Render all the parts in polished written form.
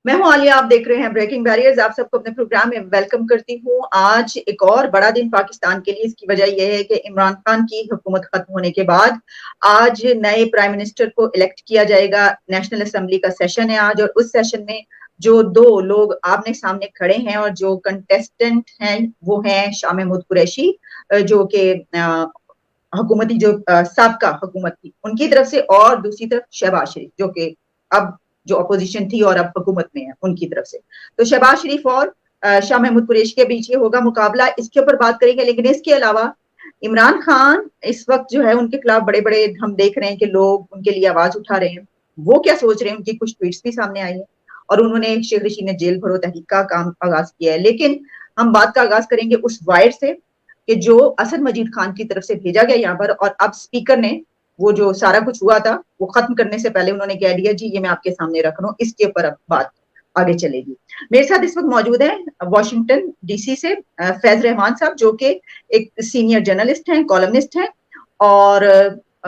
میں ہوں عالیہ، آپ دیکھ رہے ہیں بریکنگ بیریئرز. آپ سب کو اپنے پروگرام میں ویلکم کرتی ہوں. آج ایک اور بڑا دن پاکستان کے لیے. اس کی وجہ یہ ہے کہ عمران خان کی حکومت ختم ہونے کے بعد آج نئے پرائم منسٹر کو الیکٹ کیا جائے گا. نیشنل اسمبلی کا سیشن ہے آج، اور اس سیشن میں جو دو لوگ آمنے سامنے کھڑے ہیں اور جو کنٹیسٹنٹ ہیں وہ ہیں شاہ محمود قریشی، جو کہ حکومتی جو سابقہ حکومت تھی ان کی طرف سے، اور دوسری طرف شہباز شریف جو کہ اب جو اپوزیشن تھی اور اب حکومت میں ہے ان کی طرف سے. تو شہباز شریف اور شاہ محمود قریشی کے بیچ یہ ہوگا مقابلہ. اس کے اوپر بات کریں گے. لیکن اس کے علاوہ عمران خان اس وقت جو ہے ان کے خلاف بڑے بڑے ہم دیکھ رہے ہیں کہ لوگ ان کے لیے آواز اٹھا رہے ہیں. وہ کیا سوچ رہے ہیں؟ ان کی کچھ ٹویٹس بھی سامنے آئی ہیں، اور انہوں نے شیخ رشید نے جیل بھرو تحریک کا کام آغاز کیا ہے. لیکن ہم بات کا آغاز کریں گے اس وائر سے کہ جو اسد مجید خان کی طرف سے بھیجا گیا یہاں پر، اور اب اسپیکر نے وہ جو سارا کچھ ہوا تھا وہ ختم کرنے سے پہلے انہوں نے کہہ دیا جی یہ میں آپ کے سامنے رکھ رہا ہوں. اس کے اوپر اب بات آگے چلے گی. میرے ساتھ اس وقت موجود ہیں واشنگٹن ڈی سی سے فیض رحمان صاحب، جو کہ ایک سینئر جرنلسٹ ہیں، کالمنسٹ ہیں، اور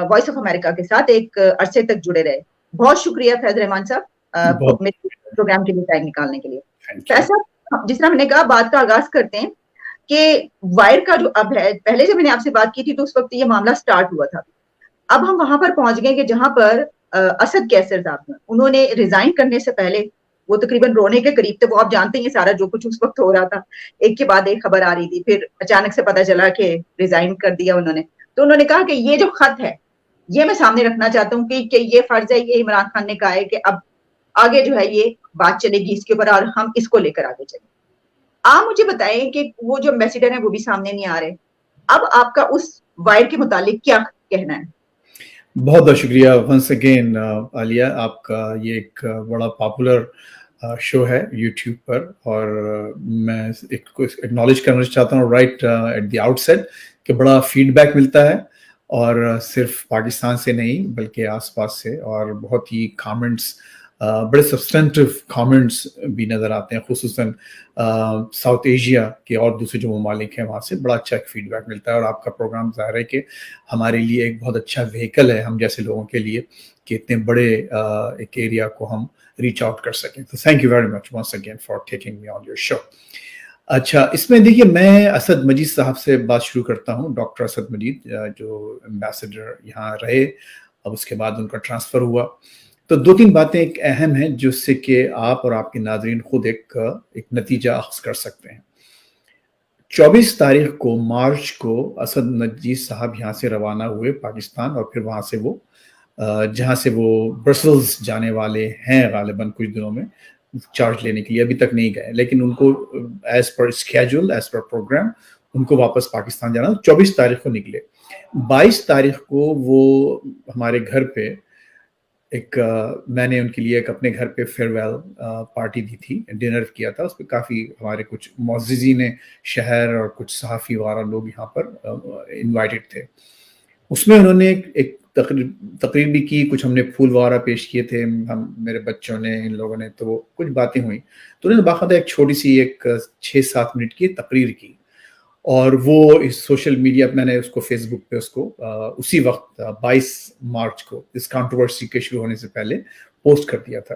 وائس آف امریکہ کے ساتھ ایک عرصے تک جڑے رہے. بہت شکریہ فیض رحمان صاحب پروگرام کے لیے ٹائم نکالنے کے لیے. فیض صاحب، جس طرح ہم نے کہا بات کا آغاز کرتے ہیں کہ وائر کا جو اب ہے، پہلے جب میں نے آپ سے بات کی تھی تو اس وقت یہ معاملہ سٹارٹ ہوا تھا. اب ہم وہاں پر پہنچ گئے کہ جہاں پر اسد کیسر صاحب انہوں نے ریزائن کرنے سے پہلے وہ تقریباً رونے کے قریب تھے. وہ آپ جانتے ہیں سارا جو کچھ اس وقت ہو رہا تھا، ایک کے بعد ایک خبر آ رہی تھی. پھر اچانک سے پتا چلا کہ ریزائن کر دیا انہوں نے. تو انہوں نے کہا کہ یہ جو خط ہے یہ میں سامنے رکھنا چاہتا ہوں کہ یہ فرض ہے، یہ عمران خان نے کہا ہے کہ اب آگے جو ہے یہ بات چلے گی اس کے اوپر، اور ہم اس کو لے کر آگے چلیں. آپ مجھے بتائیں کہ وہ جو ایمبیسیڈر ہیں وہ بھی سامنے نہیں آ رہے. اب آپ کا اس وائر کے متعلق کیا کہنا ہے؟ بہت بہت شکریہ ونس اگین عالیہ. آپ کا یہ ایک بڑا پاپولر شو ہے یوٹیوب پر، اور میں ایکنالج کرنا چاہتا ہوں right at the outset کہ بڑا فیڈ بیک ملتا ہے، اور صرف پاکستان سے نہیں بلکہ آس پاس سے، اور بہت ہی کامنٹس، بڑے سبسٹینٹیو کامنٹس بھی نظر آتے ہیں، خصوصاً ساؤتھ ایشیا کے اور دوسرے جو ممالک ہیں وہاں سے بڑا اچھا ایک فیڈ بیک ملتا ہے. اور آپ کا پروگرام ظاہر ہے کہ ہمارے لیے ایک بہت اچھا وہیکل ہے ہم جیسے لوگوں کے لیے کہ اتنے بڑے ایک ایریا کو ہم ریچ آؤٹ کر سکیں. تو thank you very much once again for taking me on your show. اچھا، اس میں دیکھیے میں اسد مجید صاحب سے بات شروع کرتا ہوں. ڈاکٹر اسد مجید جو ایمبیسڈر یہاں رہے، اب اس کے بعد ان کا ٹرانسفر ہوا. تو دو تین باتیں ایک اہم ہیں جس سے کہ آپ اور آپ کے ناظرین خود ایک نتیجہ اخذ کر سکتے ہیں. 24 تاریخ کو مارچ کو اسد مجید صاحب یہاں سے روانہ ہوئے پاکستان، اور پھر وہاں سے وہ جہاں سے وہ برسلز جانے والے ہیں غالباً کچھ دنوں میں چارج لینے کے لیے، ابھی تک نہیں گئے، لیکن ان کو as per schedule, as per programme ان کو واپس پاکستان جانا. 24 تاریخ کو نکلے. 22 تاریخ کو وہ ہمارے گھر پہ میں نے ان کے لیے ایک اپنے گھر پہ فیئر ویل پارٹی دی تھی، ڈنر کیا تھا. اس پہ کافی ہمارے کچھ معززین شہر اور کچھ صحافی وغیرہ لوگ یہاں پر انوائٹڈ تھے. اس میں انہوں نے ایک تقریر بھی کی، کچھ ہم نے پھول وغیرہ پیش کیے تھے، ہم میرے بچوں نے، ان لوگوں نے، تو کچھ باتیں ہوئیں. تو انہوں نے باقاعدہ ایک چھوٹی سی ایک 6-7 منٹ کی تقریر کی، اور وہ اس سوشل میڈیا پہ میں نے اس کو فیس بک پہ اس کو اسی وقت 22 مارچ کو اس کانٹروورسی کے شروع ہونے سے پہلے پوسٹ کر دیا تھا.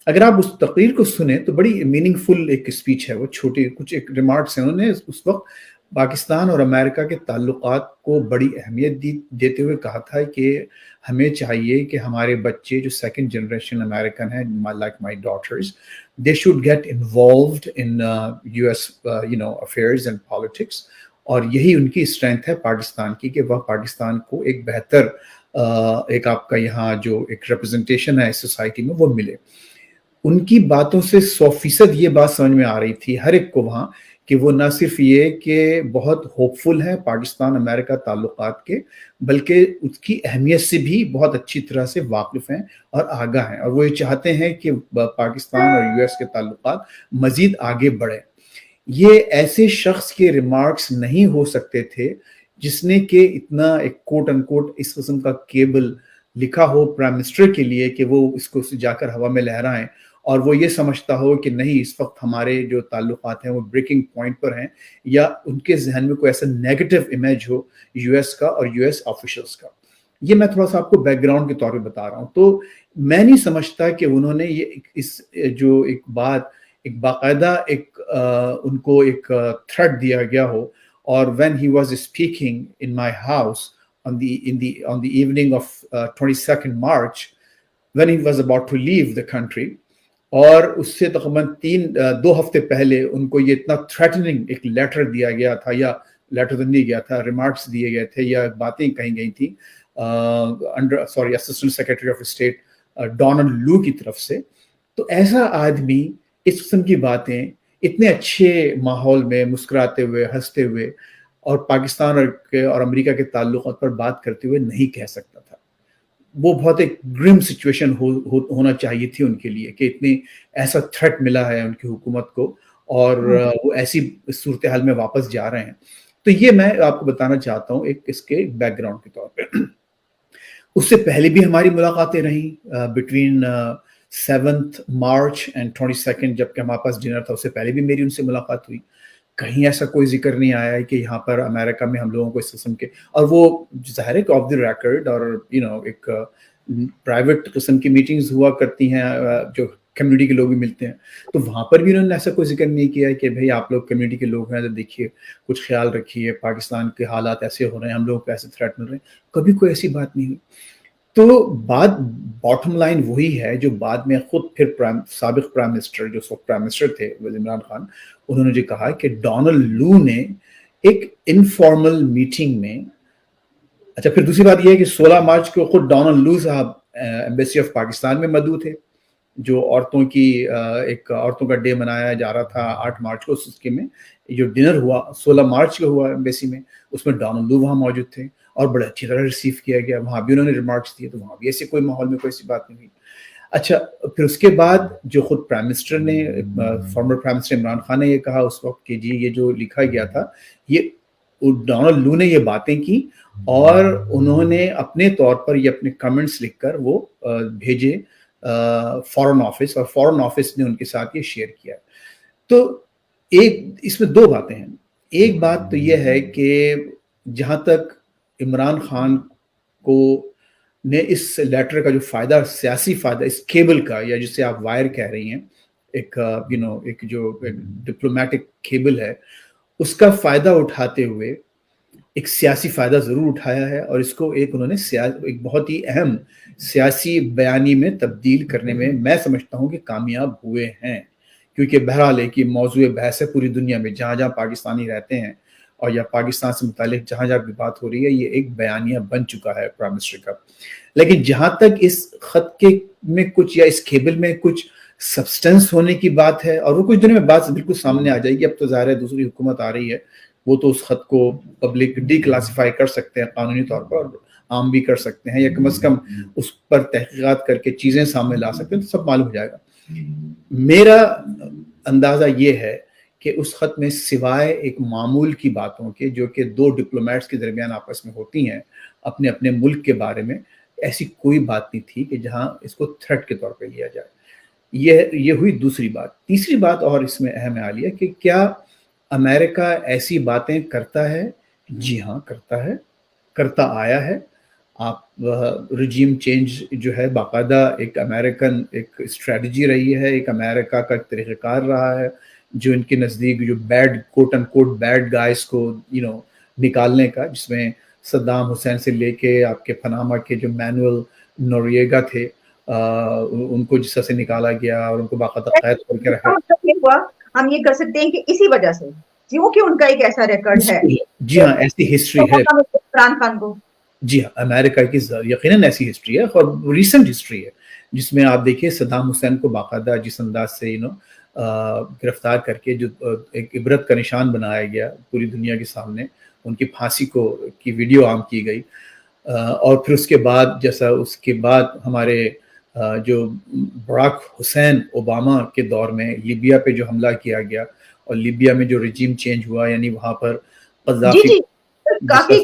اگر آپ اس تقریر کو سنیں تو بڑی میننگ فل ایک اسپیچ ہے وہ. چھوٹے کچھ ایک ریمارکس ہیں. انہوں نے اس وقت پاکستان اور امریکہ کے تعلقات کو بڑی اہمیت دیتے ہوئے کہا تھا کہ ہمیں چاہیے کہ ہمارے بچے جو سیکنڈ جنریشن امریکن ہیں، like my daughters, they should get involved in US affairs and politics. اور یہی ان کی اسٹرینتھ ہے پاکستان کی کہ وہ پاکستان کو ایک بہتر ایک آپ کا یہاں جو ایک ریپرزنٹیشن ہے سوسائٹی میں وہ ملے. ان کی باتوں سے 100% یہ بات سمجھ میں آ رہی تھی ہر ایک کو وہاں کہ وہ نہ صرف یہ کہ بہت ہوپ فل ہیں پاکستان امریکہ تعلقات کے، بلکہ اس کی اہمیت سے بھی بہت اچھی طرح سے واقف ہیں اور آگاہ ہیں، اور وہ یہ چاہتے ہیں کہ پاکستان اور US کے تعلقات مزید آگے بڑھیں. یہ ایسے شخص کے ریمارکس نہیں ہو سکتے تھے جس نے کہ اتنا ایک کوٹ ان کوٹ اس قسم کا کیبل لکھا ہو پرائم منسٹر کے لیے کہ وہ اس کو جا کر ہوا میں لہرائیں، اور وہ یہ سمجھتا ہو کہ نہیں اس وقت ہمارے جو تعلقات ہیں وہ بریکنگ پوائنٹ پر ہیں، یا ان کے ذہن میں کوئی ایسا نیگیٹو امیج ہو US کا اور US آفیشلز کا. یہ میں تھوڑا سا آپ کو بیک گراؤنڈ کے طور پہ بتا رہا ہوں. تو میں نہیں سمجھتا کہ انہوں نے یہ اس جو ایک بات ایک باقاعدہ ایک ان کو ایک تھریٹ دیا گیا ہو. اور when he was speaking in my house on the evening of 22nd March, when he was about to leave the country, اور اس سے تقریباً 2 ہفتے پہلے ان کو یہ اتنا تھریٹننگ ایک لیٹر دیا گیا تھا, یا لیٹر تو نہیں گیا تھا, ریمارکس دیے گئے تھے یا باتیں کہیں گئی تھیں assistant secretary of state Donald Lu کی طرف سے. تو ایسا آدمی اس قسم کی باتیں اتنے اچھے ماحول میں مسکراتے ہوئے ہنستے ہوئے اور پاکستان اور امریکہ کے تعلقات پر بات کرتے ہوئے نہیں کہہ سکتا تھا. وہ بہت ایک گرم سچویشن ہونا چاہیے تھی ان کے لیے کہ اتنی ایسا تھریٹ ملا ہے ان کی حکومت کو اور وہ ایسی صورتحال میں واپس جا رہے ہیں. تو یہ میں آپ کو بتانا چاہتا ہوں ایک اس کے بیک گراؤنڈ کے طور پہ. اس سے پہلے بھی ہماری ملاقاتیں رہیں between 7th March and 22nd, جب کہ ہمارے پاس ڈنر تھا, اس سے پہلے بھی میری ان سے ملاقات ہوئی. کہیں ایسا کوئی ذکر نہیں آیا ہے کہ یہاں پر امریکہ میں ہم لوگوں کو اس قسم کے, اور وہ ظاہر ہے کہ آف دی ریکارڈ اور ایک پرائیویٹ قسم کی میٹنگز ہوا کرتی ہیں جو کمیونٹی کے لوگ بھی ملتے ہیں, تو وہاں پر بھی انہوں نے ایسا کوئی ذکر نہیں کیا ہے کہ بھئی آپ لوگ کمیونٹی کے لوگ ہیں تو دیکھیے کچھ خیال رکھیے, پاکستان کے حالات ایسے ہو رہے ہیں, ہم لوگوں کو ایسے تھریٹ مل رہے ہیں. کبھی کوئی ایسی بات نہیں ہوئی. تو بات باٹم لائن وہی ہے جو بعد میں خود پھر سابق پرائم منسٹر جو پرائم منسٹر تھے عمران خان, انہوں نے جو کہا کہ ڈونلڈ لو نے ایک انفارمل میٹنگ میں, اچھا پھر دوسری بات یہ ہے کہ 16 مارچ کو خود ڈونلڈ لو صاحب ایمبیسی آف پاکستان میں مدعو تھے, جو عورتوں کی ایک عورتوں کا ڈے منایا جا رہا تھا 8 مارچ کو, اس کے میں جو ڈنر ہوا 16 مارچ کو ہوا ایمبیسی میں, اس میں ڈونلڈ لو وہاں موجود تھے اور بڑے اچھی طرح ریسیو کیا گیا. وہاں بھی انہوں نے ریمارکس دیے, تو وہاں بھی ایسے کوئی ماحول میں کوئی ایسی بات نہیں ہوئی. اچھا پھر اس کے بعد جو خود پرائم منسٹر نے, former prime minister Imran Khan نے یہ کہا اس وقت کہ جی یہ جو لکھا گیا تھا یہ ڈونلڈ لو نے یہ باتیں کی اور انہوں نے اپنے طور پر یہ اپنے کمنٹس لکھ کر وہ بھیجے فارن آفس, اور فارن آفس نے ان کے ساتھ یہ شیئر کیا. تو ایک اس میں 2 باتیں ہیں. ایک بات تو یہ ہے کہ جہاں تک عمران خان کو نے اس لیٹر کا جو فائدہ, سیاسی فائدہ اس کیبل کا, یا جسے آپ وائر کہہ رہی ہیں, ایک ایک جو ڈپلومیٹک کیبل ہے, اس کا فائدہ اٹھاتے ہوئے ایک سیاسی فائدہ ضرور اٹھایا ہے, اور اس کو ایک انہوں نے ایک بہت ہی اہم سیاسی بیانی میں تبدیل کرنے میں سمجھتا ہوں کہ کامیاب ہوئے ہیں. کیونکہ بہرحال ایک موضوع بحث ہے پوری دنیا میں, جہاں جہاں پاکستانی رہتے ہیں اور یا پاکستان سے متعلق جہاں جہاں بھی بات ہو رہی ہے, یہ ایک بیانیہ بن چکا ہے پرائم منسٹر کا. لیکن جہاں تک اس خط کے میں کچھ یا اس کیبل میں کچھ سبسٹنس ہونے کی بات ہے, اور وہ کچھ دنوں میں بات بالکل سامنے آ جائے گی. اب تو ظاہر ہے دوسری حکومت آ رہی ہے, وہ تو اس خط کو پبلک ڈی کلاسیفائی کر سکتے ہیں قانونی طور پر, اور عام بھی کر سکتے ہیں, یا کم از کم اس پر تحقیقات کر کے چیزیں سامنے لا سکتے ہیں, تو سب معلوم ہو جائے گا. میرا اندازہ یہ ہے کہ اس خط میں سوائے ایک معمول کی باتوں کے جو کہ 2 ڈپلومیٹس کے درمیان آپس میں ہوتی ہیں اپنے اپنے ملک کے بارے میں, ایسی کوئی بات نہیں تھی کہ جہاں اس کو تھریٹ کے طور پہ لیا جائے. یہ ہوئی دوسری بات. تیسری بات اور اس میں اہم ہے عالیہ کہ کیا امریکہ ایسی باتیں کرتا ہے؟ جی ہاں کرتا ہے, کرتا آیا ہے. آپ رجیم چینج جو ہے باقاعدہ ایک امریکن ایک اسٹریٹجی رہی ہے, ایک امریکہ کا ایک طریقہ کار رہا ہے جو ان کے نزدیک جو bad quote end quote bad guys کو نکالنے کا, جس میں صدام حسین سے لے کے آپ کے پناما کے جو مینوئل نوریگا تھے ان کو جس طرح سے نکالا گیا اور ان کو باقاعدہ قید کر کے رکھا. ہم یہ کر سکتے ہیں کہ اسی وجہ سے کیونکہ ان کا ایک ایسا ریکارڈ ہے. جی ہاں ایسی ہسٹری ہے عمران خان کو. جی ہاں امریکہ کی یقیناً ایسی ہسٹری ہے اور ریسنٹ ہسٹری ہے جس میں آپ دیکھیے صدام حسین کو باقاعدہ جس انداز سے گرفتار کر کے جو ایک عبرت کا نشان بنایا گیا پوری دنیا کے سامنے, ان کی پھانسی کی ویڈیو عام کی گئی. اور پھر اس کے بعد ہمارے جو براک حسین اوباما کے دور میں لیبیا پہ جو حملہ کیا گیا اور لیبیا میں جو رجیم چینج ہوا, یعنی وہاں پر قذافی کافی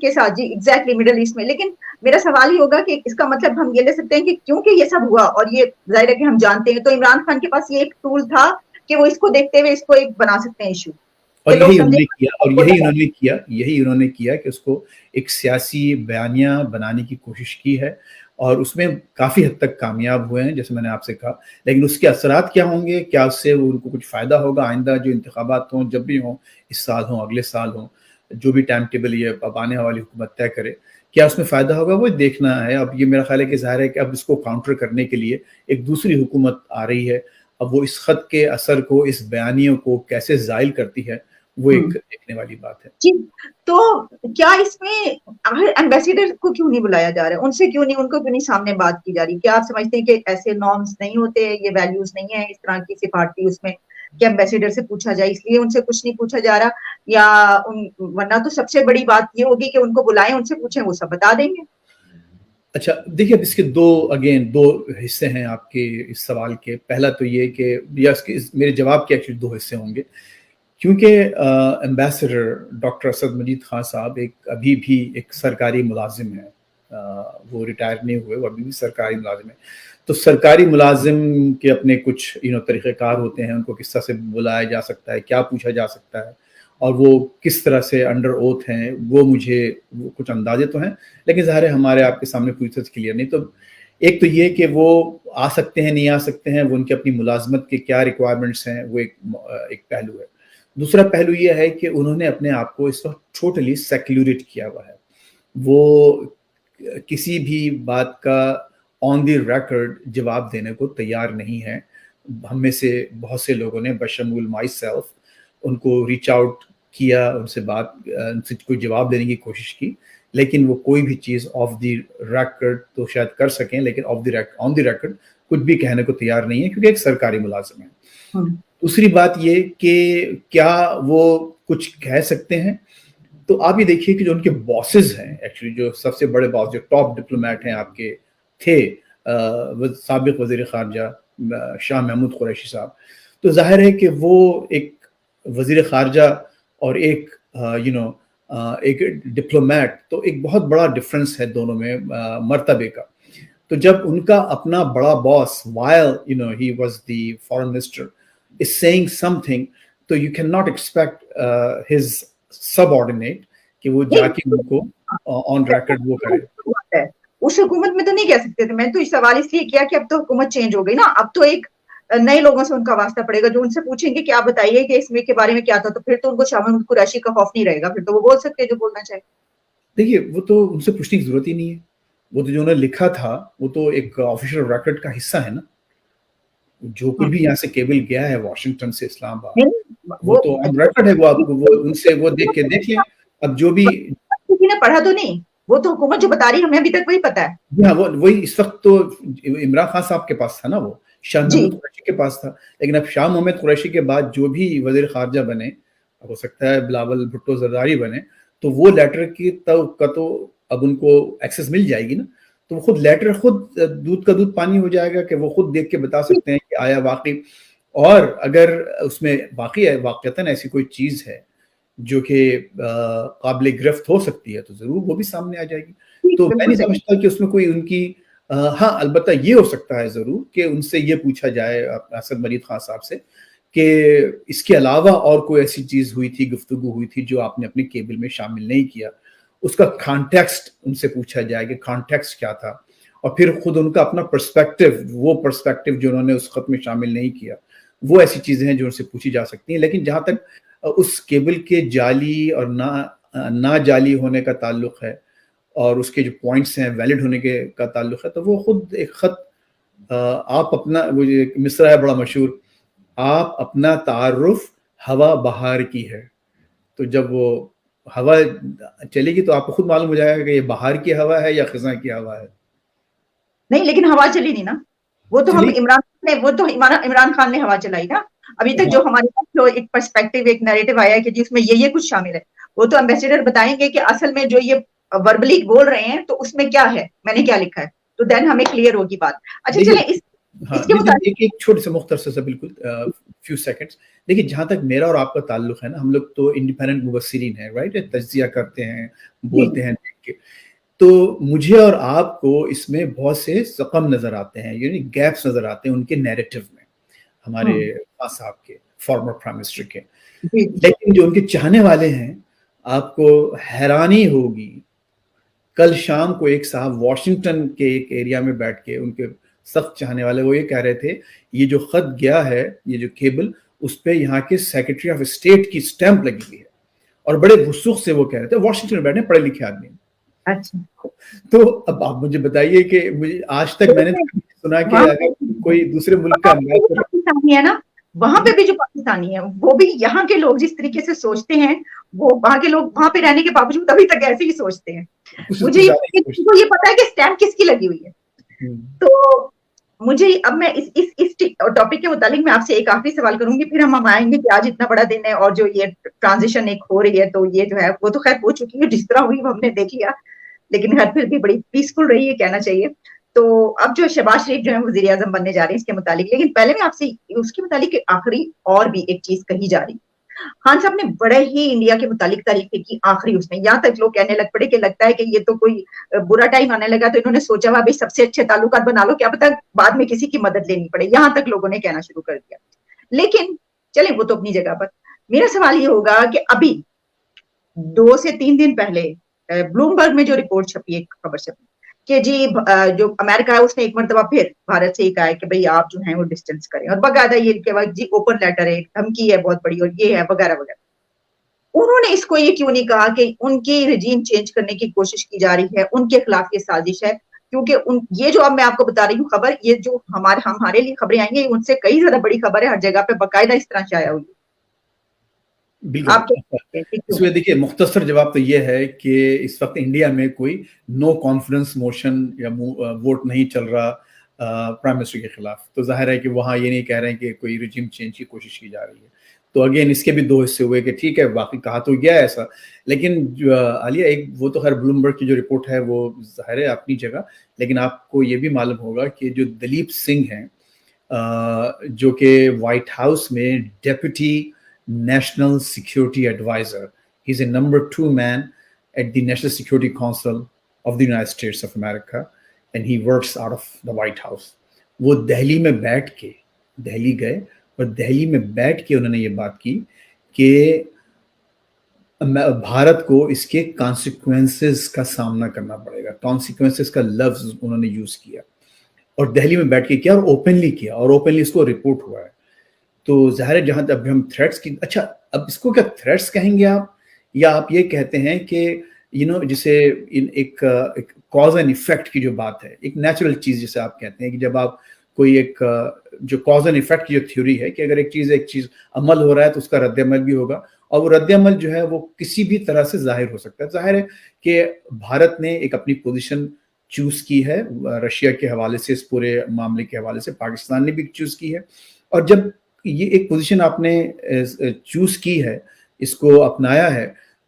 کے ساتھ جی ایگزیکٹلی مڈل ایسٹ میں. لیکن میرا سوال یہ ہوگا کہ اس کا مطلب ہم یہ لے سکتے ہیں کہ کیونکہ یہ سب ہوا اور یہ ظاہر ہے کہ ہم جانتے ہیں, تو عمران خان کے پاس یہ ایک ٹول تھا کہ وہ اس کو دیکھتے ہوئے اس کو ایک بنا سکتے ہیں ایشو. اور یہی انہوں نے کیا کہ اس کو ایک سیاسی بیانیہ بنانے کی کوشش کی ہے، اور اس میں کافی حد تک کامیاب ہوئے ہیں جیسے میں نے آپ سے کہا. لیکن اس کے اثرات کیا ہوں گے، کیا اس سے ان کو کچھ فائدہ ہوگا آئندہ جو انتخابات ہوں، جب بھی ہوں، اس سال ہوں، اگلے سال ہوں، جو بھی ٹائم ٹیبل یہ اب آنے والی حکومت طے کرے، کیا اس میں فائدہ ہوگا وہ دیکھنا ہے. اب یہ میرا خیال ہے کہ ظاہر ہے کہ اب اس کو کاؤنٹر کرنے کے لیے ایک دوسری حکومت آ رہی ہے. اب وہ اس خط کے اثر کو، اس بیانیوں کو کیسے زائل کرتی ہے، وہ ایک دیکھنے والی بات ہے. جی، تو کیا اس میں ایمبیسیڈر کو کیوں نہیں بلایا جا رہا ہے، ان سے کیوں نہیں، ان کو کیوں نہیں سامنے بات کی جا رہی؟ کیا آپ سمجھتے ہیں کہ ایسے نارمز نہیں ہوتے، یہ ویلیوز نہیں ہیں اس طرح کی سفارتی اس میں کہ ایمبیسیڈر سے پوچھا جائے، اس لیے ان سے کچھ نہیں پوچھا جا رہا؟ یا ورنہ تو سب سے بڑی بات یہ ہوگی کہ ان کو بلائیں، ان سے پوچھیں، وہ سب بتا دیں گے. اچھا دیکھیے، اب اس کے دو حصے ہیں آپ کے اس سوال کے. پہلا تو یہ کہ میرے جواب کے ایکچولی دو حصے ہوں گے، کیونکہ ایمبیسڈر ڈاکٹر اسد مجید خان صاحب ابھی بھی ایک سرکاری ملازم ہیں. وہ ریٹائر نہیں ہوئے، وہ ابھی بھی سرکاری ملازم ہیں. تو سرکاری ملازم کے اپنے کچھ طریقہ کار ہوتے ہیں، ان کو کس طرح سے بلایا جا سکتا ہے، کیا پوچھا جا سکتا ہے، اور وہ کس طرح سے انڈر اوتھ ہیں، وہ کچھ اندازے تو ہیں، لیکن ظاہر ہے ہمارے آپ کے سامنے پوری طرح سے کلیئر نہیں. تو ایک تو یہ کہ وہ آ سکتے ہیں، نہیں آ سکتے ہیں، وہ ان کی اپنی ملازمت کے کیا ریکوائرمنٹس ہیں، وہ ایک پہلو ہے. دوسرا پہلو یہ ہے کہ انہوں نے اپنے آپ کو اس وقت ٹوٹلی سیکولریٹ کیا ہوا ہے. وہ کسی بھی بات کا آن دی ریکارڈ جواب دینے کو تیار نہیں ہے. ہم میں سے بہت سے لوگوں نے بشمول مائی سیلف ان کو ریچ آؤٹ کیا، ان سے کوئی جواب دینے کی کوشش کی، لیکن وہ کوئی بھی چیز آف دی ریکارڈ تو شاید کر سکیں، لیکن آن دی ریکارڈ کچھ بھی کہنے کو تیار نہیں ہے، کیونکہ ایک سرکاری ملازم ہے. دوسری بات یہ کہ کیا وہ کچھ کہہ سکتے ہیں، تو آپ یہ دیکھیے کہ جو ان کے باسز ہیں، ایکچولی جو سب سے بڑے باس، جو ٹاپ ڈپلومیٹ ہیں آپ کے تھے، سابق وزیر خارجہ شاہ محمود قریشی صاحب، تو ظاہر ہے کہ وہ ایک وزیر خارجہ اور ایک ایک ڈپلومیٹ، تو ایک بہت بڑا ڈفرنس ہے دونوں میں مرتبے کا. تو جب ان کا اپنا بڑا باس while he was the foreign minister is saying something, تو you cannot expect his subordinate کہ وہ جا کے ان کو آن ریکارڈ وہ کرے. اس حکومت میں تو نہیں کہہ سکتے تھے. میں تو اس سوال اس لیے کیا کہ اب تو حکومت چینج ہو گئی نا، اب تو ایک نئے لوگوں سے ان کا واسطہ پڑے گا جو ان سے پوچھیں گے کہ آپ بتائیے کہ اس میں کے بارے میں کیا تھا، تو پھر تو ان کو شاہ محمود قریشی کا خوف نہیں رہے گا، پھر تو وہ بول سکتے ہیں جو بولنا چاہے. دیکھیے وہ تو ان سے پوچھنے کی ضرورت ہی نہیں ہے. وہ تو جو انہوں نے لکھا تھا وہ تو ایک آفیشیل ریکارڈ کا حصہ ہے نا. جو کچھ بھی یہاں سے کیبل گیا ہے واشنگٹن سے اسلام آباد، وہ تو آن ریکارڈ ہے. وہ آپ کو ان سے وہ دیکھ لیں. اب جو بھی کسی نے پڑھا تو نہیں، وہ تو حکومت جو بتا رہی ہمیں ابھی تک وہی پتا ہے. جی ہاں، وہی اس وقت تو عمران خان صاحب کے پاس تھا نا، وہ شاہ محمود قریشی کے پاس تھا. لیکن اب شاہ محمد قریشی کے بعد جو بھی وزیر خارجہ بنے، ہو سکتا ہے بلاول بھٹو زرداری بنے، تو وہ لیٹر کی تو اب ان کو ایکسس مل جائے گی نا. تو وہ لیٹر خود دودھ کا دودھ پانی ہو جائے گا کہ وہ خود دیکھ کے بتا سکتے ہیں کہ آیا واقعی، اور اگر اس میں واقعتاً ایسی کوئی چیز ہے جو کہ قابل گرفت ہو سکتی ہے، تو ضرور وہ بھی سامنے آ جائے گی. تو میں نہیں سمجھتا کہ اس میں کوئی ان کی ہاں البتہ یہ ہو سکتا ہے ضرور کہ ان سے یہ پوچھا جائے اسد مجید خان صاحب سے کہ اس کے علاوہ اور کوئی ایسی چیز ہوئی تھی، گفتگو ہوئی تھی جو آپ نے اپنے کیبل میں شامل نہیں کیا. اس کا کانٹیکسٹ ان سے پوچھا جائے کہ کانٹیکسٹ کیا تھا، اور پھر خود ان کا اپنا وہ پرسپیکٹو جو انہوں نے اس خط میں شامل نہیں کیا، وہ ایسی چیزیں ہیں جو ان سے پوچھی جا سکتی ہیں. لیکن جہاں تک اس کیبل کے جعلی اور نہ جعلی ہونے کا تعلق ہے، اور اس کے جو پوائنٹس ہیں ویلڈ ہونے کے کا تعلق ہے، تو وہ خود ایک خط آپ اپنا، وہ مصرع ہے بڑا مشہور، آپ اپنا تعارف ہوا بہار کی ہے. تو جب وہ ہوا چلے گی تو آپ کو خود معلوم ہو جائے گا کہ یہ بہار کی ہوا ہے یا خزاں کی ہوا ہے. نہیں لیکن ہوا چلی نہیں نا، وہ تو عمران خان نے ہوا چلائی نا. ابھی تک جو ہمارے پاس جو ایک پرسپیکٹو، ایک نیریٹو آیا ہے کہ جس میں یہ کچھ شامل ہے، وہ تو ایمبیسیڈر بتائیں گے کہ اصل میں جو یہ وربلی بول رہے ہیں تو اس میں کیا ہے، میں نے کیا لکھا ہے، تو دین ہمیں کلیئر ہوگی بات. اچھا چلیں ایک چھوٹی سے مختصر سے بالکل فیو سیکنڈز. دیکھیے جہاں تک میرا اور آپ کا تعلق ہے نا، ہم لوگ تو انڈیپینڈنٹ مبصرین ہیں، رائٹ، تجزیہ کرتے ہیں، بولتے ہیں دیکھ کے. تو مجھے اور آپ کو اس میں بہت سے رقم نظر آتے ہیں، یعنی گیپس نظر آتے ہیں ان کے نیریٹو میں، ہمارے صاحب کے. فارمر پرائم منسٹر کے. لیکن جو ان کے چاہنے والے ہیں, آپ کو حیرانی ہوگی, کل شام کو ایک صاحب واشنگٹن کے ایک ایریا میں بیٹھ کے, ان کے سخت چاہنے والے, وہ یہ کہہ رہے تھے یہ جو خط گیا ہے, یہ جو کیبل, اس پہ یہاں کے سیکرٹری آف اسٹیٹ کی اسٹیمپ لگی ہوئی ہے, اور بڑے وثوق سے وہ کہہ رہے تھے, واشنگٹن میں بیٹھے پڑھے لکھے آدمی. اچھا, تو اب آپ مجھے بتائیے کہ آج تک میں نے سنا کہ اگر کوئی دوسرے ملک کا پاکستانی ہے نا, وہاں پہ بھی جو پاکستانی ہے وہ بھی یہاں کے لوگ جس طریقے سے سوچتے ہیں, وہ وہاں کے لوگ وہاں پہ رہنے کے باوجود ابھی تک ایسے ہی سوچتے ہیں. مجھے یہ پتا ہے کہ اسٹیمپ کس کی لگی ہوئی ہے. تو مجھے اب میں اس ٹاپک کے متعلق میں آپ سے ایک آخری سوال کروں گی, پھر ہم آئیں گے کہ آج اتنا بڑا دن ہے اور جو یہ ٹرانزیشن ایک ہو رہی ہے, تو یہ جو ہے وہ تو خیر ہو چکی ہے, جس طرح ہوئی وہ ہم نے دیکھ لیا, لیکن ہر پھر بھی بڑی پیسفل رہی ہے کہنا چاہیے. تو اب جو شہباز شریف جو ہے وزیر اعظم بننے جا رہے ہیں اس کے متعلق, لیکن پہلے میں آپ سے اس کے متعلق آخری اور بھی ایک چیز کہی جا رہی. خان صاحب نے بڑے ہی انڈیا کے متعلق تعریفیں کی آخری اس میں, یہاں تک لوگ کہنے لگ پڑے کہ لگتا ہے کہ یہ تو کوئی برا ٹائم آنے لگا تو انہوں نے سوچا ہوا بھائی سب سے اچھے تعلقات بنا لو, کیا پتا بعد میں کسی کی مدد لینی پڑے, یہاں تک لوگوں نے کہنا شروع کر دیا. لیکن چلیں وہ تو اپنی جگہ پر. میرا سوال یہ ہوگا کہ ابھی 2 سے 3 دن پہلے بلومبرگ میں جو رپورٹ چھپی, ایک خبر چھپی کہ جی جو امریکہ ہے اس نے ایک مرتبہ پھر بھارت سے یہ کہا ہے کہ بھئی آپ جو ہیں وہ ڈسٹینس کریں, اور باقاعدہ یہ کہ جی اوپن لیٹر ہے, دھمکی ہے بہت بڑی, اور یہ ہے وغیرہ وغیرہ. انہوں نے اس کو یہ کیوں نہیں کہا کہ ان کی رجیم چینج کرنے کی کوشش کی جا رہی ہے, ان کے خلاف یہ سازش ہے, کیونکہ یہ جو اب میں آپ کو بتا رہی ہوں خبر, یہ جو ہمارے لیے خبریں آئیں گی ان سے کئی زیادہ بڑی خبر ہے, ہر جگہ پہ باقاعدہ اس طرح شائع ہوئی. اس میں دیکھیے مختصر جواب تو یہ ہے کہ اس وقت انڈیا میں کوئی نو کانفیڈنس موشن یا ووٹ نہیں چل رہا پرائم منسٹر کے خلاف. تو ظاہر ہے کہ وہاں یہ نہیں کہہ رہے ہیں کہ کوئی رجیم چینج کی کوشش کی جا رہی ہے. تو اگین اس کے بھی 2 حصے ہوئے کہ ٹھیک ہے واقعی کہا تو گیا ہے ایسا, لیکن عالیہ ایک وہ تو خیر بلومبرگ کی جو رپورٹ ہے وہ ظاہر ہے اپنی جگہ, لیکن آپ کو یہ بھی معلوم ہوگا کہ جو دلیپ سنگھ ہیں جو کہ وائٹ ہاؤس میں deputy national security adviser, he is a number 2 man at the national security council of the United States of America and he works out of the White House. وہ دہلی میں بیٹھ کے, دہلی گئے اور دہلی میں بیٹھ کے انہوں نے یہ بات کی کہ بھارت کو اس کے کانسیکوینسز کا سامنا کرنا پڑے گا. کانسیکوینسز کا لفظ انہوں نے یوز کیا, اور دہلی میں بیٹھ کے کیا, اور اوپنلی کیا, اور اوپنلی اس کو رپورٹ ہوا ہے. تو ظاہر ہے جہاں اب ہم تھریٹس کی, اچھا اب اس کو کیا تھریٹس کہیں گے آپ, یا آپ یہ کہتے ہیں کہ جسے ایک کاز اینڈ ایفیکٹ کی جو بات ہے, ایک نیچرل چیز جسے آپ کہتے ہیں کہ جب آپ کوئی ایک جو کاز اینڈ ایفیکٹ کی جو تھیوری ہے کہ اگر ایک چیز عمل ہو رہا ہے تو اس کا رد عمل بھی ہوگا, اور وہ رد عمل جو ہے وہ کسی بھی طرح سے ظاہر ہو سکتا ہے. ظاہر ہے کہ بھارت نے ایک اپنی پوزیشن چوز کی ہے رشیا کے حوالے سے, اس پورے معاملے کے حوالے سے پاکستان نے بھی چوز کی ہے, اور جب یہ ایک پوزیشن آپ نے چوز کی ہے, اس کو اپنایا ہے,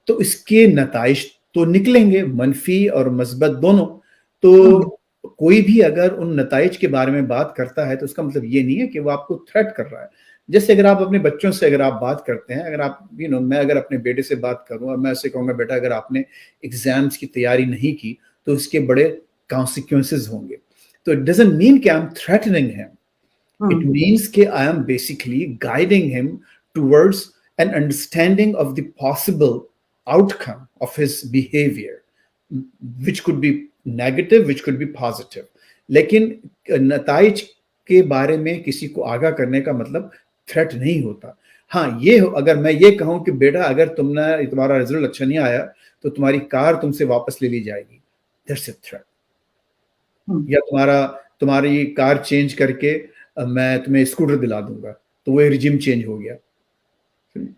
تو اس کے نتائج تو نکلیں گے, منفی اور مثبت دونوں. تو کوئی بھی اگر ان نتائج کے بارے میں بات کرتا ہے تو اس کا مطلب یہ نہیں ہے کہ وہ آپ کو تھریٹ کر رہا ہے. جیسے اگر آپ اپنے بچوں سے اگر آپ بات کرتے ہیں, اگر آپ میں اگر اپنے بیٹے سے بات کروں اور میں اسے کہوں گا بیٹا اگر آپ نے ایگزامس کی تیاری نہیں کی تو اس کے بڑے کانسیکوینسز ہوں گے, تو اٹ ڈزنٹ مین کہ آئی ایم تھریٹننگ ہم. It means کہ I am basically guiding him towards an understanding of the possible outcome of his behavior, which could be negative, which could be positive. لیکن نتائج کے بارے میں کسی کو آگاہ کرنے کا مطلب تھریٹ نہیں ہوتا. ہاں یہ اگر میں یہ کہوں کہ بیٹا اگر تمہارا رزلٹ اچھا نہیں آیا تو تمہاری کار تم سے واپس لے لی جائے گی, that's a threat. یا تمہاری کار چینج کر کے میں تمہیں اسکوٹر دلا دوں گا, تو وہ رجیم چینج ہو گیا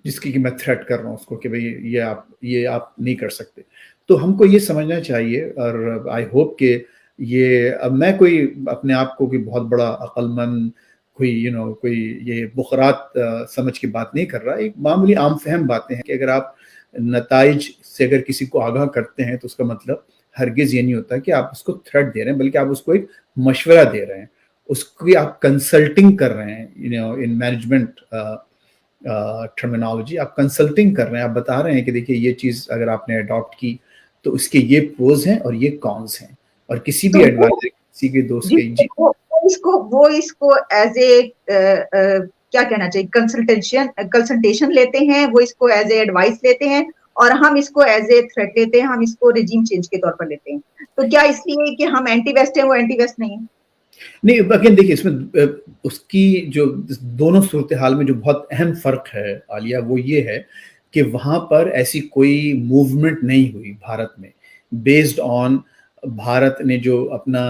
جس کی کہ میں تھریٹ کر رہا ہوں اس کو کہ بھئی یہ آپ نہیں کر سکتے. تو ہم کو یہ سمجھنا چاہیے, اور آئی ہوپ کہ یہ اب میں کوئی اپنے آپ کو کوئی بہت بڑا عقل مند کوئی یہ بخارات سمجھ کی بات نہیں کر رہا, ایک معمولی عام فہم باتیں ہیں کہ اگر آپ نتائج سے اگر کسی کو آگاہ کرتے ہیں تو اس کا مطلب ہرگز یہ نہیں ہوتا کہ آپ اس کو تھریٹ دے رہے ہیں, بلکہ آپ اس کو ایک مشورہ دے رہے ہیں, اس کی آپ کنسلٹنگ کر رہے ہیں. ان مینجمنٹ ٹرمینالوجی آپ کنسلٹنگ کر رہے ہیں, آپ بتا رہے ہیں کہ دیکھیے یہ چیز اگر آپ نے اڈاپٹ کی تو اس کے یہ پروز ہیں اور یہ کونس ہیں, اور کسی بھی ایڈوائزر کسی کے دوست کے وہ اس کو ایز اے کیا کہنا چاہیے؟ کنسلٹیشن لیتے ہیں وہ، اس کو ایز اے ایڈوائس لیتے ہیں، اور ہم اس کو ایز اے تھریٹ لیتے ہیں، ہم اس کو ریجیم چینج کے طور پر لیتے ہیں. تو کیا اس لیے کہ ہم اینٹی ویسٹ ہیں وہ اینٹی ویسٹ نہیں ہے؟ نہیں، اگین دیکھیے اس میں اس کی جو دونوں صورتحال میں جو بہت اہم فرق ہے عالیہ، وہ یہ ہے کہ وہاں پر ایسی کوئی موومنٹ نہیں ہوئی بھارت میں بیسڈ آن بھارت نے جو اپنا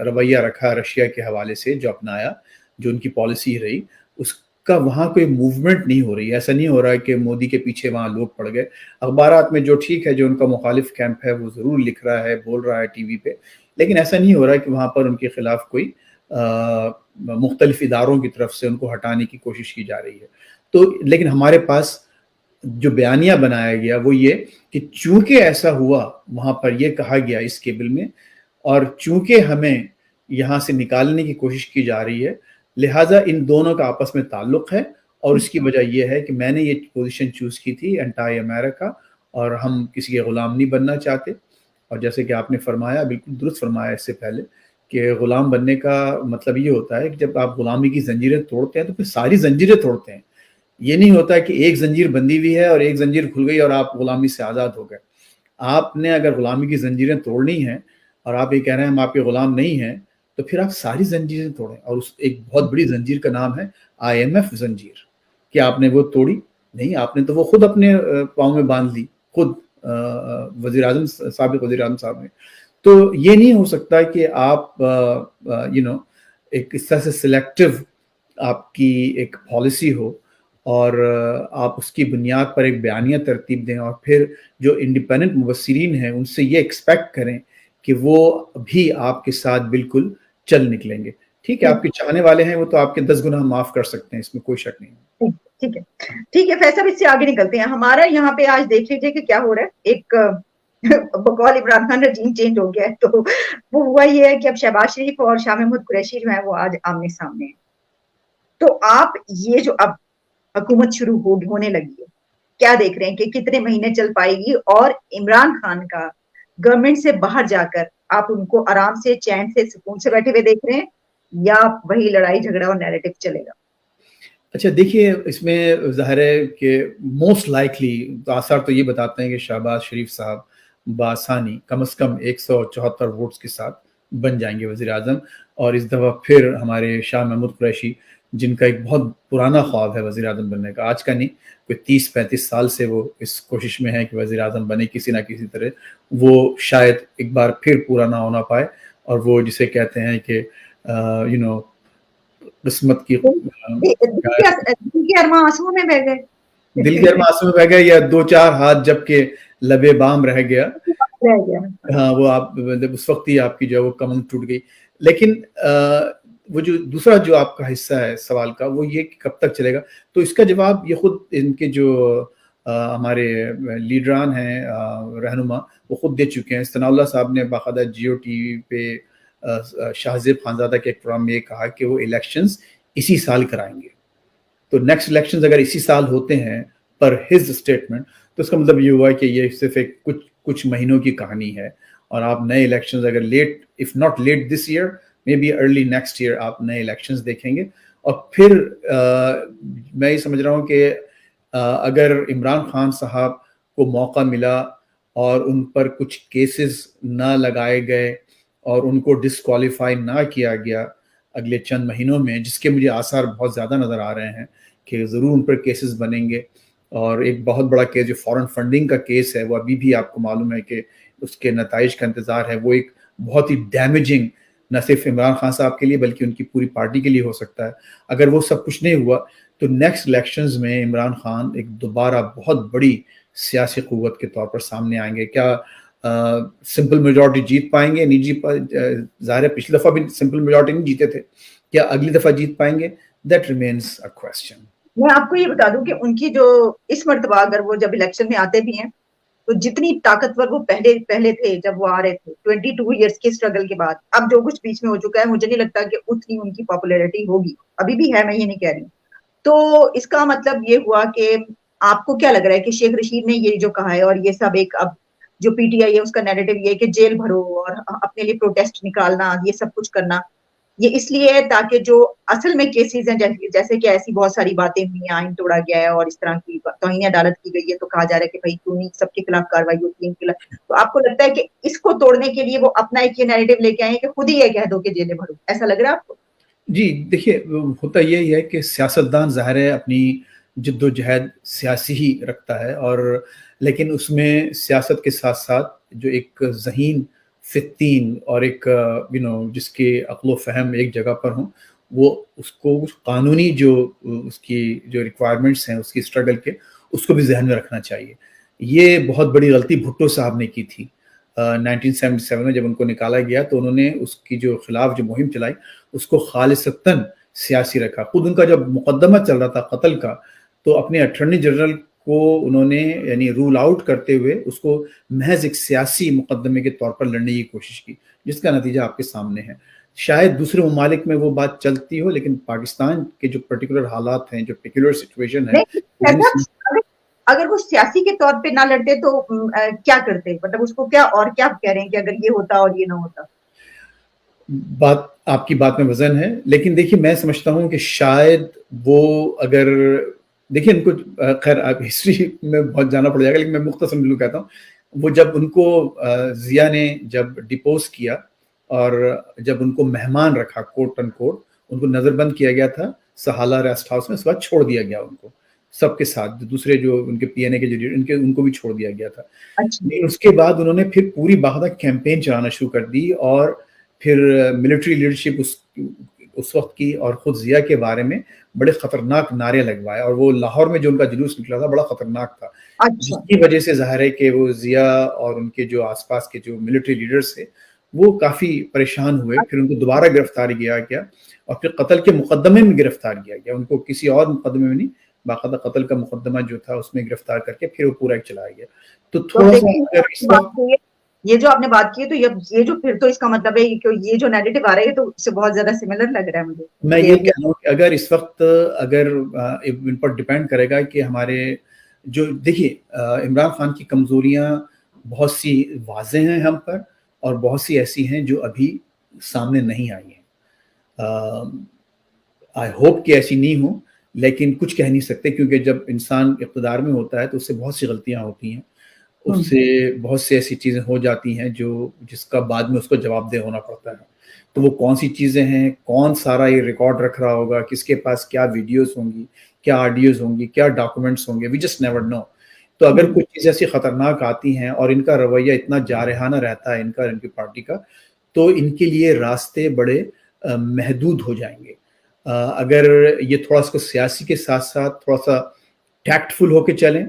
رویہ رکھا رشیا کے حوالے سے، جو اپنایا، جو ان کی پالیسی رہی، اس کا وہاں کوئی موومنٹ نہیں ہو رہی. ایسا نہیں ہو رہا ہے کہ مودی کے پیچھے وہاں لوگ پڑ گئے. اخبارات میں جو ٹھیک ہے، جو ان کا مخالف کیمپ ہے وہ ضرور لکھ رہا ہے، بول رہا ہے ٹی وی پہ، لیکن ایسا نہیں ہو رہا ہے کہ وہاں پر ان کے خلاف کوئی مختلف اداروں کی طرف سے ان کو ہٹانے کی کوشش کی جا رہی ہے. تو لیکن ہمارے پاس جو بیانیہ بنایا گیا وہ یہ کہ چونکہ ایسا ہوا، وہاں پر یہ کہا گیا اس کیبل میں، اور چونکہ ہمیں یہاں سے نکالنے کی کوشش کی جا رہی ہے، لہٰذا ان دونوں کا آپس میں تعلق ہے. اور اس کی وجہ یہ ہے کہ میں نے یہ پوزیشن چوز کی تھی انٹائی امریکہ، اور ہم کسی کے غلام نہیں بننا چاہتے. اور جیسے کہ آپ نے فرمایا، بالکل درست فرمایا اس سے پہلے، کہ غلام بننے کا مطلب یہ ہوتا ہے کہ جب آپ غلامی کی زنجیریں توڑتے ہیں تو پھر ساری زنجیریں توڑتے ہیں. یہ نہیں ہوتا کہ ایک زنجیر بندی ہوئی ہے اور ایک زنجیر کھل گئی اور آپ غلامی سے آزاد ہو گئے. آپ نے اگر غلامی کی زنجیریں توڑنی ہیں اور آپ یہ کہہ رہے ہیں ہم آپ کے غلام نہیں ہیں، تو پھر آپ ساری زنجیریں توڑیں. اور اس ایک بہت بڑی زنجیر کا نام ہے IMF زنجیر. کیا آپ نے وہ توڑی؟ نہیں، آپ نے تو وہ خود اپنے پاؤں میں باندھ لی، خود وزیر اعظم، سابق وزیر اعظم صاحب نے. تو یہ نہیں ہو سکتا کہ آپ ایک اس طرح سے سلیکٹو آپ کی ایک پالیسی ہو اور آپ اس کی بنیاد پر ایک بیانیہ ترتیب دیں، اور پھر جو انڈیپینڈنٹ مبصرین ہیں ان سے یہ ایکسپیکٹ کریں کہ وہ بھی آپ کے ساتھ بالکل چل نکلیں گے. ٹھیک ہے، آپ کے چاہنے والے ہیں وہ تو آپ کے 10 گنا معاف کر سکتے ہیں، اس میں کوئی شک نہیں. ٹھیک ہے ٹھیک ہے فیصل، اس سے آگے نکلتے ہیں. ہمارا یہاں پہ آج دیکھ لیجیے کہ کیا ہو رہا ہے. ایک بقول عمران خان رجیم چینج ہو گیا ہے، تو وہ ہوا یہ ہے کہ اب شہباز شریف اور شاہ محمود قریشی جو ہیں وہ آج آمنے سامنے ہیں. تو آپ یہ جو اب حکومت شروع ہونے لگی ہے، کیا دیکھ رہے ہیں کہ کتنے مہینے چل پائے گی، اور عمران خان کا گورنمنٹ سے باہر جا کر آپ ان کو آرام سے، چین سے، سکون سے بیٹھے ہوئے دیکھ رہے ہیں، یا وہی لڑائی جھگڑا اور نیریٹو چلے گا؟ اچھا دیکھیے، اس میں ظاہر ہے کہ موسٹ لائکلی آثار تو یہ بتاتے ہیں کہ شہباز شریف صاحب بآسانی کم از کم 174 ووٹس کے ساتھ بن جائیں گے وزیر اعظم. اور اس دفعہ پھر ہمارے شاہ محمود قریشی، جن کا ایک بہت پرانا خواب ہے وزیر اعظم بننے کا، آج کا نہیں، کوئی 30-35 سال سے وہ اس کوشش میں ہے کہ وزیر اعظم بنے کسی نہ کسی طرح، وہ شاید ایک بار پھر پورا نہ ہونا پائے. اور وہ جسے کہتے ہیں کہ قسمت کی دل کے ارماں آنسوؤں میں بہہ گئے، دل کے ارماں آنسوں میں بہہ گئے، یا 2-4 ہاتھ جب کہ لبے بام رہ گیا. ہاں، وہ آپ اس وقت ہی آپ کی جو ہے وہ کمنگ ٹوٹ گئی. لیکن وہ جو دوسرا جو آپ کا حصہ ہے سوال کا، وہ یہ کہ کب تک چلے گا، تو اس کا جواب یہ خود ان کے جو ہمارے لیڈران ہیں، رہنما، وہ خود دے چکے ہیں. ثناء اللہ صاحب نے باقاعدہ جیو ٹی وی پہ شاہ زیب خانزادہ کے ایک پروگرام میں یہ کہا کہ وہ الیکشنز اسی سال کرائیں گے. تو نیکسٹ الیکشنز اگر اسی سال ہوتے ہیں پر ہز اسٹیٹمنٹ، تو اس کا مطلب یہ ہوا کہ یہ صرف ایک کچھ مہینوں کی کہانی ہے، اور آپ نئے الیکشنز اگر late, if not late this year, may be early next year آپ نئے الیکشنز دیکھیں گے. اور پھر میں یہ سمجھ رہا ہوں کہ اگر عمران خان صاحب کو موقع ملا اور ان پر کچھ کیسز نہ لگائے گئے اور ان کو ڈسکوالیفائی نہ کیا گیا اگلے چند مہینوں میں، جس کے مجھے آثار بہت زیادہ نظر آ رہے ہیں کہ ضرور ان پر کیسز بنیں گے. اور ایک بہت بڑا کیس جو فورن فنڈنگ کا کیس ہے، وہ ابھی بھی آپ کو معلوم ہے کہ اس کے نتائج کا انتظار ہے. وہ ایک بہت ہی ڈیمیجنگ نہ صرف عمران خان صاحب کے لیے بلکہ ان کی پوری پارٹی کے لیے ہو سکتا ہے. اگر وہ سب کچھ نہیں ہوا تو نیکسٹ الیکشنز میں عمران خان ایک دوبارہ بہت بڑی سیاسی قوت کے طور پر سامنے آئیں گے. کیا سمپل میجورٹی جیت پائیں گے؟ نہیں جیت پائیں. ظاہر ہے پچھلی دفعہ بھی سمپل میجورٹی نہیں جیتے تھے، کیا اگلی دفعہ جیت پائیں گے؟ That remains a question. میں آپ کو یہ بتا دوں کہ ان کی جو اس مرتبہ اگر وہ جب الیکشن میں آتے بھی ہیں تو جتنی طاقتور وہ پہلے تھے جب وہ آ رہے تھے 22 ایئرس کے اسٹرگل کے بعد، اب جو کچھ بیچ میں ہو چکا ہے، مجھے نہیں لگتا کہ اتنی ان کی پاپولیرٹی ہوگی. ابھی بھی ہے، میں یہ نہیں کہہ رہی ہوں. تو اس کا مطلب یہ ہوا کہ آپ کو کیا لگ رہا ہے کہ شیخ رشید نے یہ جو کہا ہے، اور یہ سب ایک اب جو پی ٹی آئی ہے اس کا نیریٹو یہ ہے کہ جیل بھرو اور اپنے لیے پروٹیسٹ نکالنا، یہ سب کچھ کرنا، یہ اس لیے ہے تاکہ جو اصل میں کیسز ہیں جیسے کہ ایسی بہت ساری باتیں ہوئی ہیں, آئین توڑا گیا ہے اور اس طرح کی توہین عدالت کی گئی ہے, تو کہا جا رہا ہے کہ بھائی کیوں نہیں سب کے خلاف کاروائی ہوتی ہے ان کے خلاف. تو آپ کو لگتا ہے کہ اس کو توڑنے کے لیے وہ اپنا ایک یہ نیریٹو لے کے آئے ہیں کہ خود ہی یہ کہہ دو کہ جیلیں بھرو, ایسا لگ رہا ہے آپ کو؟ جی دیکھیے, ہوتا یہی ہے کہ سیاستدان ظاہر ہے اپنی جد و جہد سیاسی ہی رکھتا ہے, اور لیکن اس میں سیاست کے ساتھ ساتھ جو ایک ذہین فتین اور ایک جس کے عقل و فہم ایک جگہ پر ہوں, وہ اس کو قانونی جو اس کی جو ریکوائرمنٹس ہیں اس کی اسٹرگل کے, اس کو بھی ذہن میں رکھنا چاہیے. یہ بہت بڑی غلطی بھٹو صاحب نے کی تھی 1977 میں جب ان کو نکالا گیا, تو انہوں نے اس کی جو خلاف جو مہم چلائی اس کو خالصتاً سیاسی رکھا. خود ان کا جب مقدمہ چل رہا تھا قتل کا, تو اپنے اٹارنی جنرل کو انہوں نے یعنی رول آؤٹ کرتے ہوئے اس کو محض ایک سیاسی مقدمے کے طور پر لڑنے کی کوشش کی, جس کا نتیجہ آپ کے سامنے ہے. شاید دوسرے ممالک میں وہ بات چلتی ہو, لیکن پاکستان کے جو پرٹیکولر حالات ہیں, جو پرٹیکولر سچویشن ہے, اگر وہ سیاسی کے طور پہ نہ لڑتے تو کیا کرتے, مطلب اس کو کیا اور کیا کہہ رہے ہیں کہ اگر یہ ہوتا اور یہ نہ ہوتا؟ بات آپ کی بات میں وزن ہے, لیکن دیکھیے میں سمجھتا ہوں کہ شاید وہ اگر دیکھیے ان کو خیر ہسٹری میں بہت جانا پڑ جائے گا, لیکن میں مختصر میں کہتا ہوں, وہ جب ان کو ضیاء نے جب ڈپوز کیا اور جب ان کو مہمان رکھا کوٹ ان کوٹ, ان کو نظر بند کیا گیا تھا سہالہ ریسٹ ہاؤس میں, اس کے بعد چھوڑ دیا گیا ان کو سب کے ساتھ, دوسرے جو ان کے پی این اے کے جو ان کو بھی چھوڑ دیا گیا تھا. اس کے بعد انہوں نے پھر پوری باقاعدہ کیمپین چلانا شروع کر دی, اور پھر ملٹری لیڈرشپ اس وقت کی اور خود ضیاء کے بارے میں بڑے خطرناک نعرے لگوائے, اور وہ لاہور میں جو ان کا جلوس نکلا تھا بڑا خطرناک تھا, جس کی وجہ سے ظاہر ہے کہ وہ ضیاء اور ان کے جو آس پاس کے جو ملٹری لیڈرز تھے وہ کافی پریشان ہوئے. پھر ان کو دوبارہ گرفتار کیا گیا, اور پھر قتل کے مقدمے میں گرفتار کیا گیا, ان کو کسی اور مقدمے میں نہیں, باقاعدہ قتل کا مقدمہ جو تھا اس میں گرفتار کر کے پھر وہ پورا چلایا گیا. تو تھوڑا سا یہ جو آپ نے بات کی, تو یہ جو پھر تو اس کا مطلب ہے کہ یہ جو نیریٹو آ رہا ہے تو اس سے بہت زیادہ سملر لگ رہا ہے مجھے. میں یہ کہہ رہا ہوں کہ اگر اس وقت اگر ان پر ڈپینڈ کرے گا کہ ہمارے جو دیکھیے عمران خان کی کمزوریاں بہت سی واضح ہیں ہم پر, اور بہت سی ایسی ہیں جو ابھی سامنے نہیں آئی ہیں. آئی ہوپ کہ ایسی نہیں ہوں, لیکن کچھ کہہ نہیں سکتے, کیونکہ جب انسان اقتدار میں ہوتا ہے تو اس سے بہت سی غلطیاں ہوتی ہیں, اس سے بہت سی ایسی چیزیں ہو جاتی ہیں جس کا بعد میں اس کو جواب دہ ہونا پڑتا ہے. تو وہ کون سی چیزیں ہیں, کون سارا یہ ریکارڈ رکھ رہا ہوگا, کس کے پاس کیا ویڈیوز ہوں گی, کیا آڈیوز ہوں گی, کیا ڈاکومنٹس ہوں گے, وی جسٹ نیور نو. تو اگر کوئی چیز ایسی خطرناک آتی ہیں اور ان کا رویہ اتنا جارحانہ رہتا ہے ان کی پارٹی کا, تو ان کے لیے راستے بڑے محدود ہو جائیں گے. اگر یہ تھوڑا سا سیاسی کے ساتھ ساتھ تھوڑا سا ٹیکٹفل ہو کے چلیں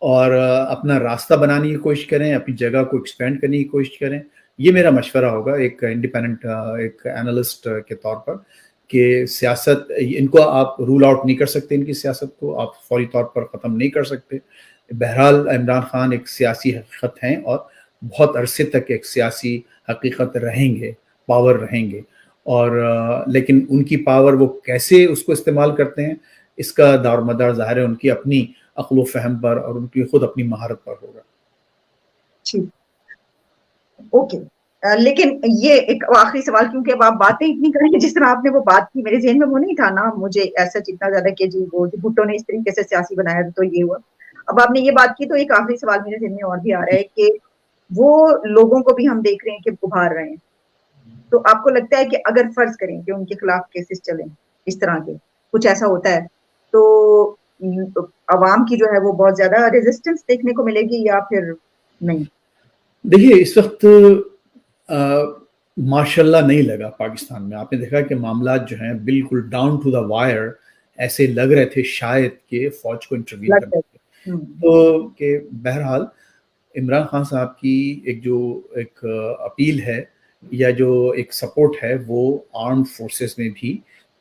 اور اپنا راستہ بنانے کی کوشش کریں, اپنی جگہ کو ایکسپینڈ کرنے کی کوشش کریں, یہ میرا مشورہ ہوگا ایک انڈیپینڈنٹ ایک انالسٹ کے طور پر, کہ سیاست ان کو آپ رول آؤٹ نہیں کر سکتے, ان کی سیاست کو آپ فوری طور پر ختم نہیں کر سکتے. بہرحال عمران خان ایک سیاسی حقیقت ہیں اور بہت عرصے تک ایک سیاسی حقیقت رہیں گے, پاور رہیں گے, اور لیکن ان کی پاور وہ کیسے اس کو استعمال کرتے ہیں اس کا دار مدار ظاہر ہے ان کی اپنی عقل و فہم پر اور ان کی خود اپنی مہارت پر ہوگا. اوکے, لیکن یہ ایک آخری سوال, کیونکہ اب آپ باتیں اتنی کریں جس طرح آپ نے وہ بات کی, میرے ذہن میں وہ نہیں تھا نا مجھے ایسا اتنا زیادہ کہ جی وہ بھٹو نے اس طریقے سے سیاسی بنایا تو یہ ہوا. اب آپ نے یہ بات کی تو ایک آخری سوال میرے ذہن میں اور بھی آ رہا ہے کہ وہ لوگوں کو بھی ہم دیکھ رہے ہیں کہ ابھار رہے ہیں, تو آپ کو لگتا ہے کہ اگر فرض کریں کہ ان کے خلاف کیسز چلیں اس طرح کے کچھ ایسا ہوتا ہے, تو عوام کی جو ہے وہ بہت زیادہ ریزسٹنس دیکھنے کو ملے گی یا پھر نہیں؟ دیکھیے اس وقت ماشاء اللہ نہیں لگا پاکستان میں, آپ نے دیکھا کہ معاملات جو ہیں بالکل ڈاؤن ٹو دا وائر ایسے لگ رہے تھے شاید کہ فوج کو انٹرویو کرنا ہے. تو کہ بہرحال عمران خان صاحب کی ایک اپیل ہے یا جو ایک سپورٹ ہے وہ آرمڈ فورسز میں بھی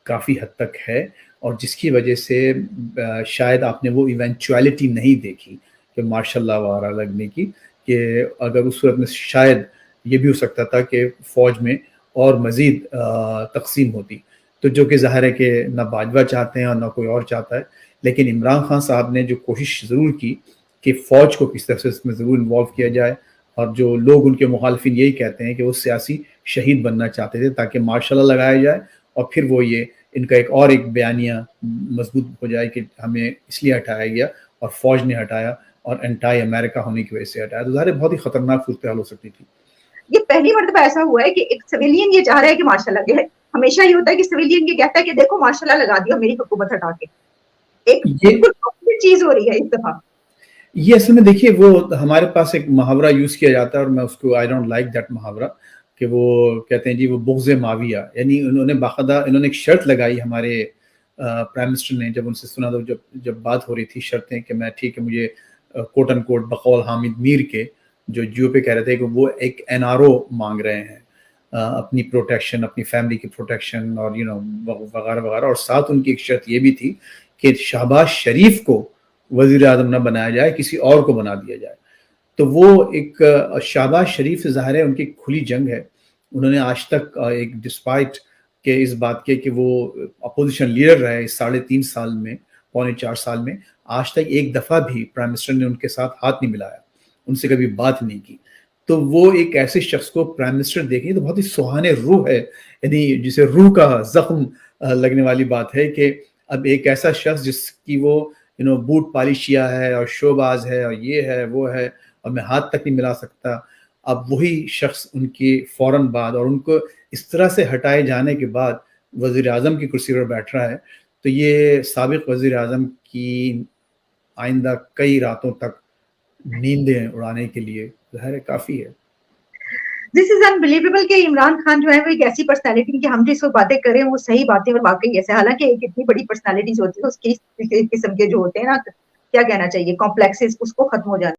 کافی حد تک ہے, اور جس کی وجہ سے شاید آپ نے وہ ایونچویلٹی نہیں دیکھی کہ ماشاء اللہ وغیرہ لگنے کی, کہ اگر اس صورت میں شاید یہ بھی ہو سکتا تھا کہ فوج میں اور مزید تقسیم ہوتی, تو جو کہ ظاہر ہے کہ نہ باجوہ چاہتے ہیں اور نہ کوئی اور چاہتا ہے. لیکن عمران خان صاحب نے جو کوشش ضرور کی کہ فوج کو کس طرح سے اس میں ضرور انوالو کیا جائے, اور جو لوگ ان کے مخالفین یہی کہتے ہیں کہ وہ سیاسی شہید بننا چاہتے تھے تاکہ مارشل لا لگایا جائے اور پھر وہ یہ ان کا ایک بیانیہ مضبوط ہو جائے کہ ہمیں اس لیے ہٹایا گیا اور فوج نے ہٹایا اور انٹائی امریکہ ہونے کی وجہ سے ہٹایا. تو ظاہر بہت ہی خطرناک صورتحال ہو سکتی تھی. یہ پہلی مرتبہ ایسا ہوا ہے کہ ایک سویلین یہ چاہ رہا ہے کہ مارشل لا ہے. ہمیشہ یہ ہوتا ہے کہ سویلین یہ کہتا ہے کہ دیکھو مارشل لا لگا دیا میری حکومت ہٹا کے. ایک بالکل چیز ہو رہی ہے اس دفعہ. یہ اصل میں دیکھیے وہ ہمارے پاس ایک محاورہ یوز کیا جاتا ہے اور میں اس کو آئی ڈونٹ لائک دیٹ محاورہ کہ وہ کہتے ہیں جی وہ بغض معاویہ, یعنی انہوں نے باقاعدہ ایک شرط لگائی ہمارے پرائم منسٹر نے جب ان سے سنا تو جب بات ہو رہی تھی شرطیں کہ میں ٹھیک ہے مجھے کوٹ ان کوٹ بقول حامد میر کے جو جیو پہ کہہ رہے تھے کہ وہ ایک NRO مانگ رہے ہیں اپنی پروٹیکشن, اپنی فیملی کی پروٹیکشن اور وغیرہ وغیرہ, اور ساتھ ان کی ایک شرط یہ بھی تھی کہ شہباز شریف کو وزیر اعظم نہ بنایا جائے, کسی اور کو بنا دیا جائے. تو وہ ایک شہباز شریف سے ظاہر ہے ان کی کھلی جنگ ہے. انہوں نے آج تک ایک ڈسپائٹ کہ اس بات کے کہ وہ اپوزیشن لیڈر رہے اس 3.5 سال میں, 4.25 سال میں, آج تک ایک دفعہ بھی پرائم منسٹر نے ان کے ساتھ ہاتھ نہیں ملایا, ان سے کبھی بات نہیں کی. تو وہ ایک ایسے شخص کو پرائم منسٹر دیکھیں تو بہت ہی سہانے روح ہے, یعنی جسے روح کا زخم لگنے والی بات ہے کہ اب ایک ایسا شخص جس کی وہ بوٹ پالش کیا ہے اور شوباز ہے اور یہ ہے وہ ہے اور میں ہاتھ تک نہیں ملا سکتا, اب وہی شخص ان کی فوراً بعد اور ان کو اس طرح سے ہٹائے جانے کے بعد وزیر اعظم کی کرسی پر بیٹھ رہا ہے. تو یہ سابق وزیر اعظم کی آئندہ کئی راتوں تک نیندیں اڑانے کے لیے ظاہر کافی ہے. This is unbelievable کہ عمران خان جو ہے وہ ایک ایسی پرسنالٹی کہ ہم جس کو باتیں کریں وہ صحیح باتیں اور واقعی ایسے, حالانکہ ایک اتنی بڑی پرسنالٹیز ہوتی ہے اس کی قسم کے جو ہوتے ہیں نا, کیا کہنا چاہیے, کمپلیکسز, اس کو ختم ہو جانا.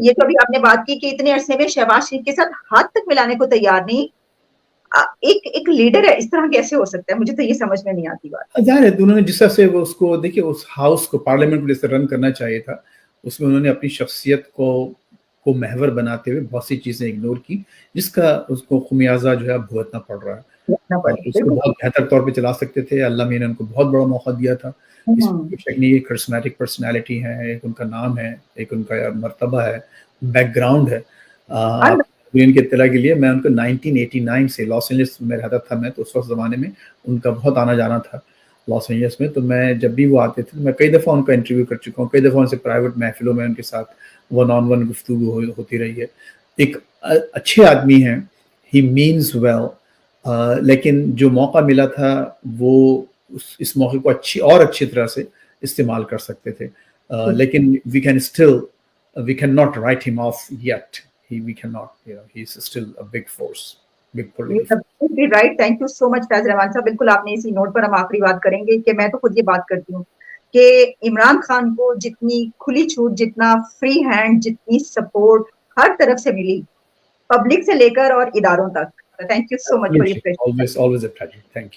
یہ جو بھی آپ نے بات کی کہ اتنے عرصے میں شہباز شریف کے ساتھ ہاتھ تک ملانے کو تیار نہیں, ایک لیڈر ہے, اس طرح کیسے ہو سکتا ہے؟ مجھے تو یہ سمجھ میں نہیں آتی بات. ظاہر ہے انہوں نے جس طرح سے وہ اس کو دیکھیے اس ہاؤس کو پارلیمنٹ کو جس طرح رن کرنا چاہیے تھا اس میں انہوں نے اپنی شخصیت کو محور بناتے ہوئے بہت سی چیزیں اگنور کی جس کا اس کو خمیازہ جو ہے بھگتنا پڑ رہا ہے. اس کو بہت بہتر طور پہ چلا سکتے تھے, اللہ میاں نے ان کو بہت بڑا موقع دیا تھا. اس میں کرسمیٹک پرسنالٹی ہے, ایک ان کا نام ہے, ایک ان کا مرتبہ ہے, بیک گراؤنڈ ہے. ان کے اطلاع کے لیے میں ان کو 1989 سے لاس اینجلس میں رہتا تھا, میں تو اس وقت زمانے میں ان کا بہت آنا جانا تھا لاس اینجلس میں. تو میں جب بھی وہ آتے تھے میں کئی دفعہ ان کا انٹرویو کر چکا ہوں, کئی دفعہ ان سے پرائیویٹ محفلوں میں ان کے ساتھ 1-on-1 گفتگو ہوتی رہی ہے. ایک اچھے آدمی ہیں, ہی مینز ویل, لیکن جو موقع ملا تھا وہ اس موقع کو اچھی طرح سے استعمال کر سکتے تھے. لیکن وی کین ناٹ رائٹ ہم of yet. We cannot, he is still a big force, big political force. Right, thank you so much فیض رحمان صاحب. بالکل آپ نے اسی نوٹ پر ہم آخری بات کریں گے کہ میں تو خود یہ بات کرتی ہوں کہ عمران خان کو جتنی کھلی چھوٹ, جتنا فری ہینڈ, جتنی سپورٹ ہر طرف سے ملی, پبلک سے لے کر اور اداروں تک. Thank you so much for your question. Always a pleasure. Thank you.